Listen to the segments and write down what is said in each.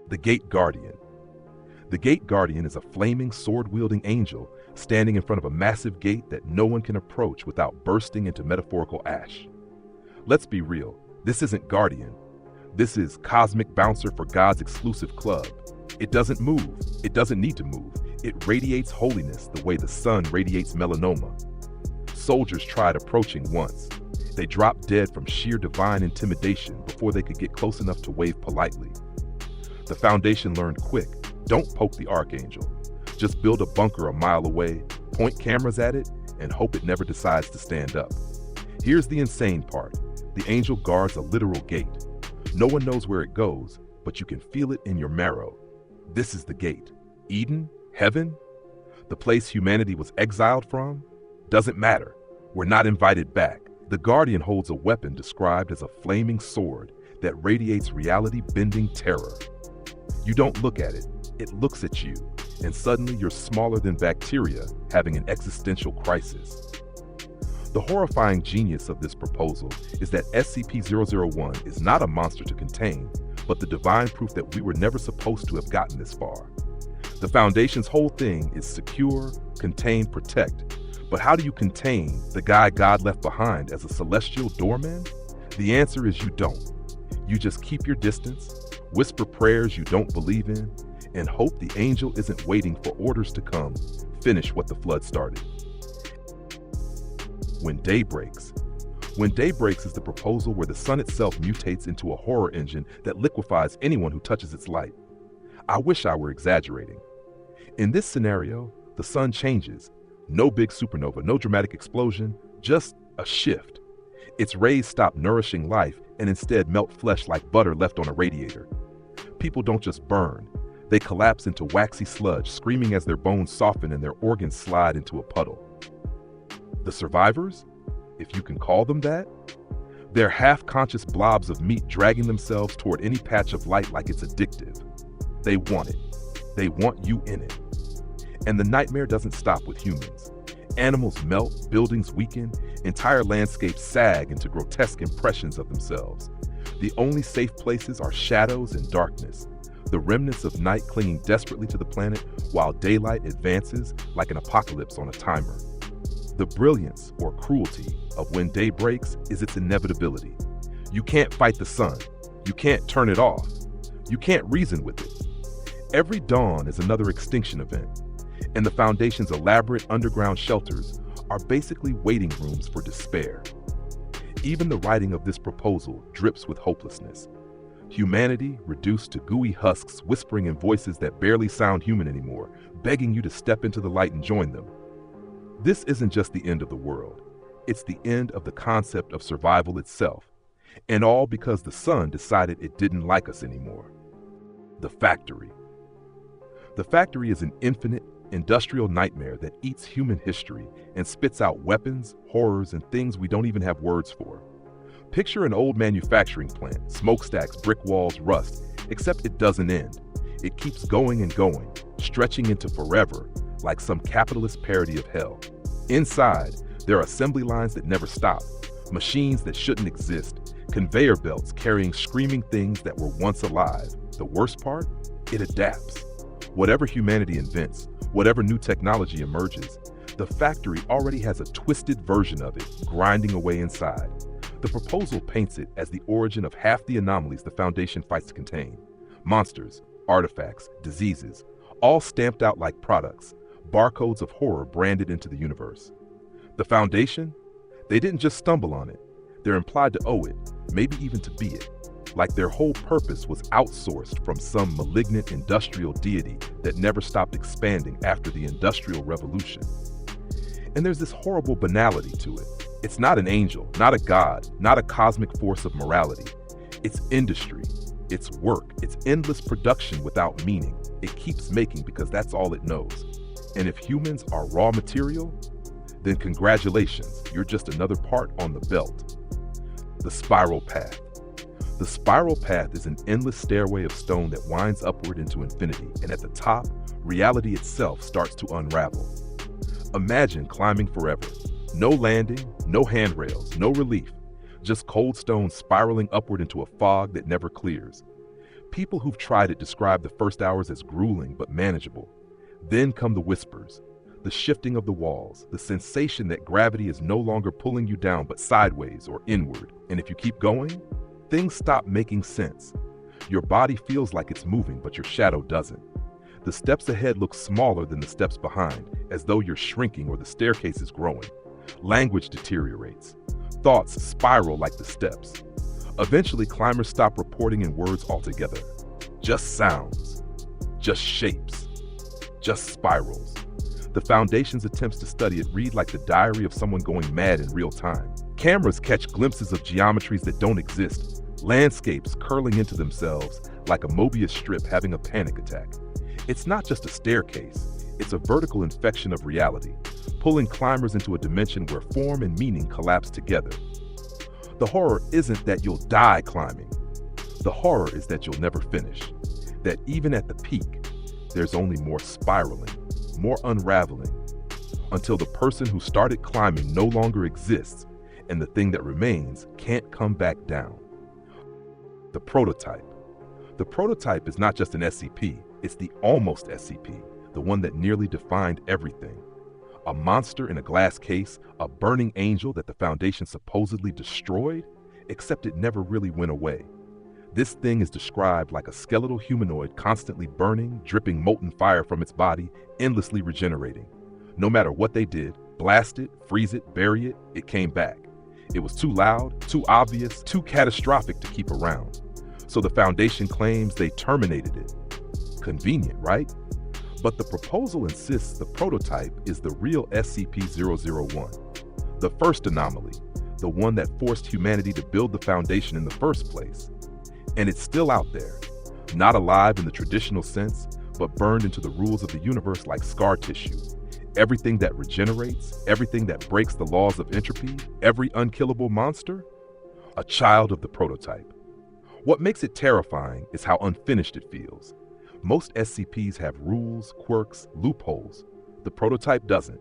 The Gate Guardian. The Gate Guardian is a flaming, sword-wielding angel standing in front of a massive gate that no one can approach without bursting into metaphorical ash. Let's be real, this isn't Guardian. This is cosmic bouncer for God's exclusive club. It doesn't move. It doesn't need to move. It radiates holiness the way the sun radiates melanoma. Soldiers tried approaching once. They dropped dead from sheer divine intimidation before they could get close enough to wave politely. The Foundation learned quick, don't poke the Archangel. Just build a bunker a mile away, point cameras at it, and hope it never decides to stand up. Here's the insane part. The angel guards a literal gate. No one knows where it goes, but you can feel it in your marrow. This is the gate. Eden? Heaven? The place humanity was exiled from? Doesn't matter. We're not invited back. The Guardian holds a weapon described as a flaming sword that radiates reality-bending terror. You don't look at it. It looks at you, and suddenly you're smaller than bacteria having an existential crisis. The horrifying genius of this proposal is that SCP-001 is not a monster to contain, but the divine proof that we were never supposed to have gotten this far. The Foundation's whole thing is secure, contain, protect. But how do you contain the guy God left behind as a celestial doorman? The answer is you don't. You just keep your distance, whisper prayers you don't believe in, and hope the angel isn't waiting for orders to come, finish what the flood started. When Day Breaks. When Day Breaks is the proposal where the sun itself mutates into a horror engine that liquefies anyone who touches its light. I wish I were exaggerating. In this scenario, the sun changes. No big supernova, no dramatic explosion, just a shift. Its rays stop nourishing life and instead melt flesh like butter left on a radiator. People don't just burn. They collapse into waxy sludge, screaming as their bones soften and their organs slide into a puddle. The survivors, if you can call them that, they're half-conscious blobs of meat dragging themselves toward any patch of light like it's addictive. They want it. They want you in it. And the nightmare doesn't stop with humans. Animals melt, buildings weaken, entire landscapes sag into grotesque impressions of themselves. The only safe places are shadows and darkness, the remnants of night clinging desperately to the planet while daylight advances like an apocalypse on a timer. The brilliance or cruelty of When Day Breaks is its inevitability. You can't fight the sun. You can't turn it off. You can't reason with it. Every dawn is another extinction event, and the Foundation's elaborate underground shelters are basically waiting rooms for despair. Even the writing of this proposal drips with hopelessness. Humanity reduced to gooey husks whispering in voices that barely sound human anymore, begging you to step into the light and join them. This isn't just the end of the world. It's the end of the concept of survival itself, and all because the sun decided it didn't like us anymore. The Factory. The Factory is an infinite, industrial nightmare that eats human history and spits out weapons, horrors, and things we don't even have words for. Picture an old manufacturing plant, smokestacks, brick walls, rust, except it doesn't end. It keeps going and going, stretching into forever, like some capitalist parody of hell. Inside, there are assembly lines that never stop, machines that shouldn't exist, conveyor belts carrying screaming things that were once alive. The worst part? It adapts. Whatever humanity invents, whatever new technology emerges, the Factory already has a twisted version of it grinding away inside. The proposal paints it as the origin of half the anomalies the Foundation fights to contain. Monsters, artifacts, diseases, all stamped out like products, barcodes of horror branded into the universe. The Foundation? They didn't just stumble on it. They're implied to owe it, maybe even to be it. Like their whole purpose was outsourced from some malignant industrial deity that never stopped expanding after the Industrial Revolution. And there's this horrible banality to it. It's not an angel, not a god, not a cosmic force of morality. It's industry, it's work, it's endless production without meaning. It keeps making because that's all it knows. And if humans are raw material, then congratulations, you're just another part on the belt. The Spiral Path. The spiral path is an endless stairway of stone that winds upward into infinity, and at the top, reality itself starts to unravel. Imagine climbing forever. No landing, no handrails, no relief, just cold stone spiraling upward into a fog that never clears. People who've tried it describe the first hours as grueling but manageable. Then come the whispers, the shifting of the walls, the sensation that gravity is no longer pulling you down but sideways or inward. And if you keep going, things stop making sense. Your body feels like it's moving, but your shadow doesn't. The steps ahead look smaller than the steps behind, as though you're shrinking or the staircase is growing. Language deteriorates. Thoughts spiral like the steps. Eventually, climbers stop reporting in words altogether. Just sounds. Just shapes. Just spirals. The Foundation's attempts to study it read like the diary of someone going mad in real time. Cameras catch glimpses of geometries that don't exist, landscapes curling into themselves like a Mobius strip having a panic attack. It's not just a staircase, it's a vertical infection of reality, pulling climbers into a dimension where form and meaning collapse together. The horror isn't that you'll die climbing. The horror is that you'll never finish. That even at the peak, there's only more spiraling, more unraveling, until the person who started climbing no longer exists and the thing that remains can't come back down. The prototype. The prototype is not just an SCP, it's the almost SCP, the one that nearly defined everything. A monster in a glass case, a burning angel that the Foundation supposedly destroyed, except it never really went away. This thing is described like a skeletal humanoid constantly burning, dripping molten fire from its body, endlessly regenerating. No matter what they did, blast it, freeze it, bury it, it came back. It was too loud, too obvious, too catastrophic to keep around. So the Foundation claims they terminated it. Convenient, right? But the proposal insists the prototype is the real SCP-001, the first anomaly, the one that forced humanity to build the Foundation in the first place. And it's still out there, not alive in the traditional sense, but burned into the rules of the universe like scar tissue. Everything that regenerates, everything that breaks the laws of entropy, every unkillable monster, a child of the prototype. What makes it terrifying is how unfinished it feels. Most SCPs have rules, quirks, loopholes. The prototype doesn't.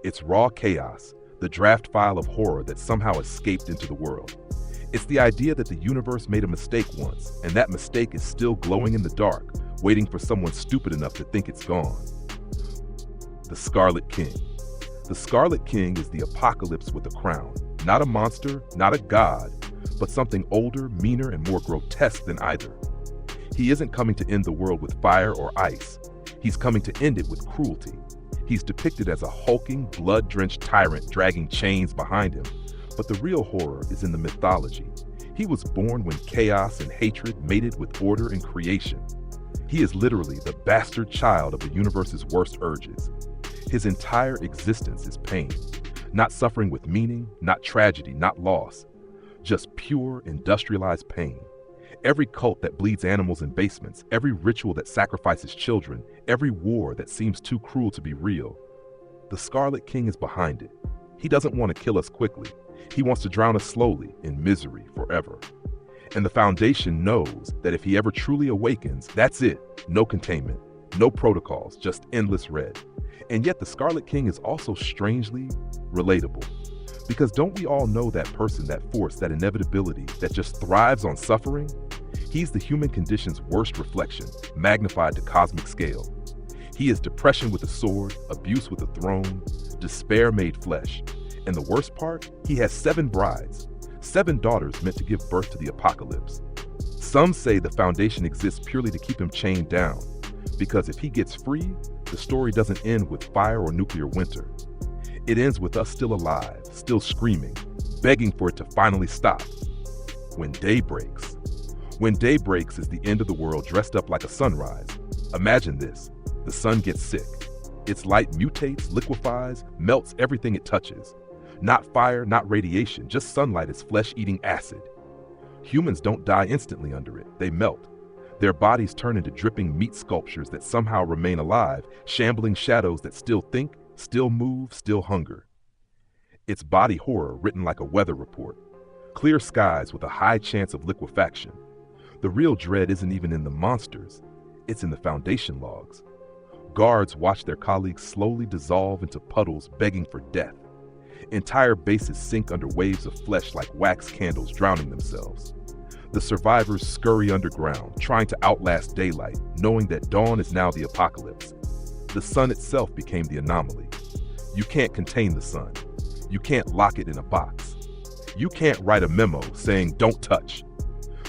It's raw chaos, the draft file of horror that somehow escaped into the world. It's the idea that the universe made a mistake once, and that mistake is still glowing in the dark, waiting for someone stupid enough to think it's gone. The Scarlet King. The Scarlet King is the apocalypse with a crown. Not a monster, not a god, but something older, meaner, and more grotesque than either. He isn't coming to end the world with fire or ice. He's coming to end it with cruelty. He's depicted as a hulking, blood-drenched tyrant dragging chains behind him. But the real horror is in the mythology. He was born when chaos and hatred mated with order and creation. He is literally the bastard child of the universe's worst urges. His entire existence is pain, not suffering with meaning, not tragedy, not loss, just pure industrialized pain. Every cult that bleeds animals in basements, every ritual that sacrifices children, every war that seems too cruel to be real. The Scarlet King is behind it. He doesn't want to kill us quickly. He wants to drown us slowly in misery forever. And the Foundation knows that if he ever truly awakens, that's it. No containment, no protocols, just endless red. And yet the Scarlet King is also strangely relatable. Because don't we all know that person, that force, that inevitability that just thrives on suffering? He's the human condition's worst reflection, magnified to cosmic scale. He is depression with a sword, abuse with a throne, despair made flesh. And the worst part, he has 7 brides, 7 daughters meant to give birth to the apocalypse. Some say the Foundation exists purely to keep him chained down, because if he gets free, the story doesn't end with fire or nuclear winter. It ends with us still alive, still screaming, begging for it to finally stop. When day breaks. When day breaks is the end of the world dressed up like a sunrise. Imagine this, the sun gets sick. Its light mutates, liquefies, melts everything it touches. Not fire, not radiation, just sunlight as flesh-eating acid. Humans don't die instantly under it, they melt. Their bodies turn into dripping meat sculptures that somehow remain alive, shambling shadows that still think, still move, still hunger. It's body horror written like a weather report. Clear skies with a high chance of liquefaction. The real dread isn't even in the monsters, it's in the Foundation logs. Guards watch their colleagues slowly dissolve into puddles begging for death. Entire bases sink under waves of flesh like wax candles drowning themselves. The survivors scurry underground, trying to outlast daylight, knowing that dawn is now the apocalypse. The sun itself became the anomaly. You can't contain the sun. You can't lock it in a box. You can't write a memo saying, "Don't touch."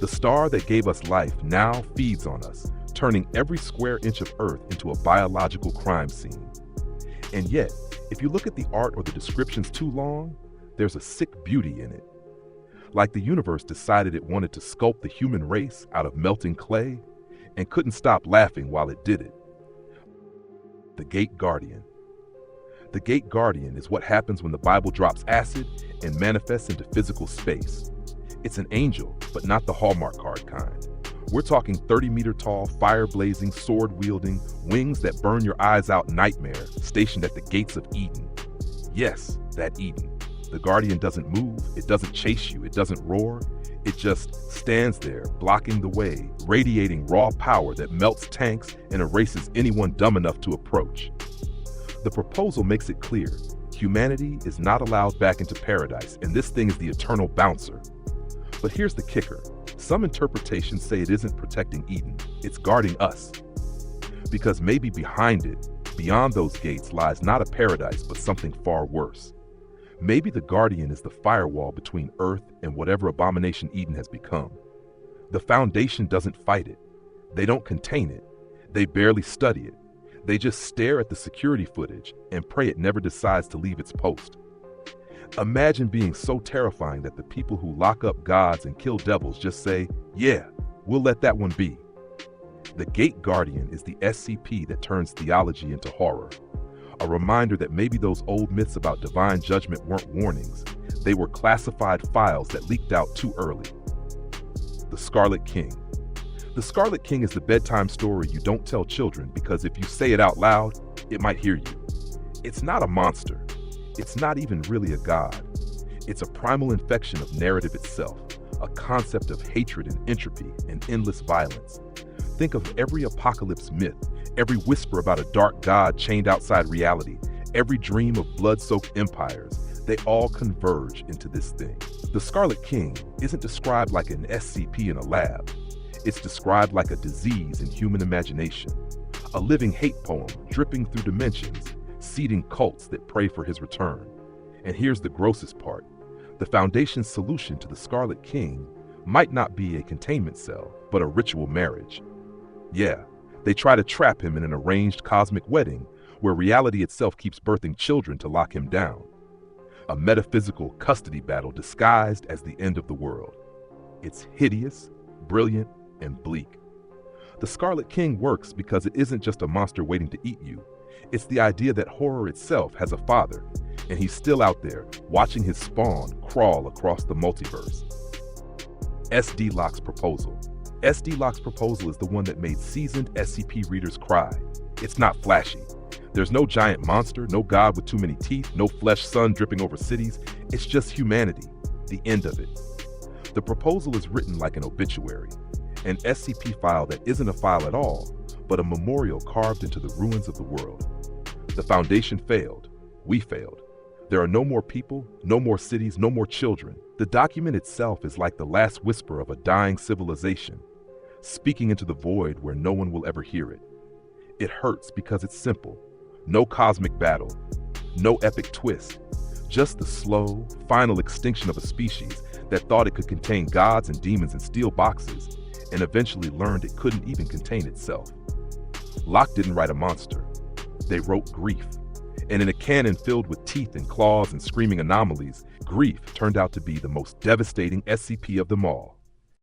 The star that gave us life now feeds on us, turning every square inch of Earth into a biological crime scene. And yet, if you look at the art or the descriptions too long, there's a sick beauty in it. Like the universe decided it wanted to sculpt the human race out of melting clay and couldn't stop laughing while it did it. The Gate Guardian. The Gate Guardian is what happens when the Bible drops acid and manifests into physical space. It's an angel, but not the Hallmark card kind. We're talking 30-meter-tall, fire-blazing, sword-wielding, wings that burn your eyes out nightmare stationed at the gates of Eden. Yes, that Eden. The Guardian doesn't move, it doesn't chase you, it doesn't roar. It just stands there, blocking the way, radiating raw power that melts tanks and erases anyone dumb enough to approach. The proposal makes it clear. Humanity is not allowed back into paradise, and this thing is the eternal bouncer. But here's the kicker. Some interpretations say it isn't protecting Eden, it's guarding us. Because maybe behind it, beyond those gates, lies not a paradise, but something far worse. Maybe the Guardian is the firewall between Earth and whatever abomination Eden has become. The Foundation doesn't fight it. They don't contain it. They barely study it. They just stare at the security footage and pray it never decides to leave its post. Imagine being so terrifying that the people who lock up gods and kill devils just say, "Yeah, we'll let that one be." The Gate Guardian is the SCP that turns theology into horror. A reminder that maybe those old myths about divine judgment weren't warnings. They were classified files that leaked out too early. The Scarlet King. The Scarlet King is the bedtime story you don't tell children because if you say it out loud, it might hear you. It's not a monster. It's not even really a god. It's a primal infection of narrative itself, a concept of hatred and entropy and endless violence. Think of every apocalypse myth, every whisper about a dark god chained outside reality, every dream of blood-soaked empires. They all converge into this thing. The Scarlet King isn't described like an SCP in a lab. It's described like a disease in human imagination, a living hate poem dripping through dimensions, seeding cults that pray for his return. And here's the grossest part. The Foundation's solution to the Scarlet King might not be a containment cell, but a ritual marriage. Yeah, they try to trap him in an arranged cosmic wedding where reality itself keeps birthing children to lock him down. A metaphysical custody battle disguised as the end of the world. It's hideous, brilliant, and bleak. The Scarlet King works because it isn't just a monster waiting to eat you. It's the idea that horror itself has a father, and he's still out there watching his spawn crawl across the multiverse. SD Locke's proposal. SD Locke's proposal is the one that made seasoned SCP readers cry. It's not flashy. There's no giant monster, no god with too many teeth, no flesh sun dripping over cities. It's just humanity, the end of it. The proposal is written like an obituary, an SCP file that isn't a file at all, but a memorial carved into the ruins of the world. The Foundation failed. We failed. There are no more people, no more cities, no more children. The document itself is like the last whisper of a dying civilization, speaking into the void where no one will ever hear it. It hurts because it's simple. No cosmic battle, no epic twist, just the slow, final extinction of a species that thought it could contain gods and demons in steel boxes, and eventually learned it couldn't even contain itself. Locke didn't write a monster. They wrote grief. And in a canon filled with teeth and claws and screaming anomalies, grief turned out to be the most devastating SCP of them all.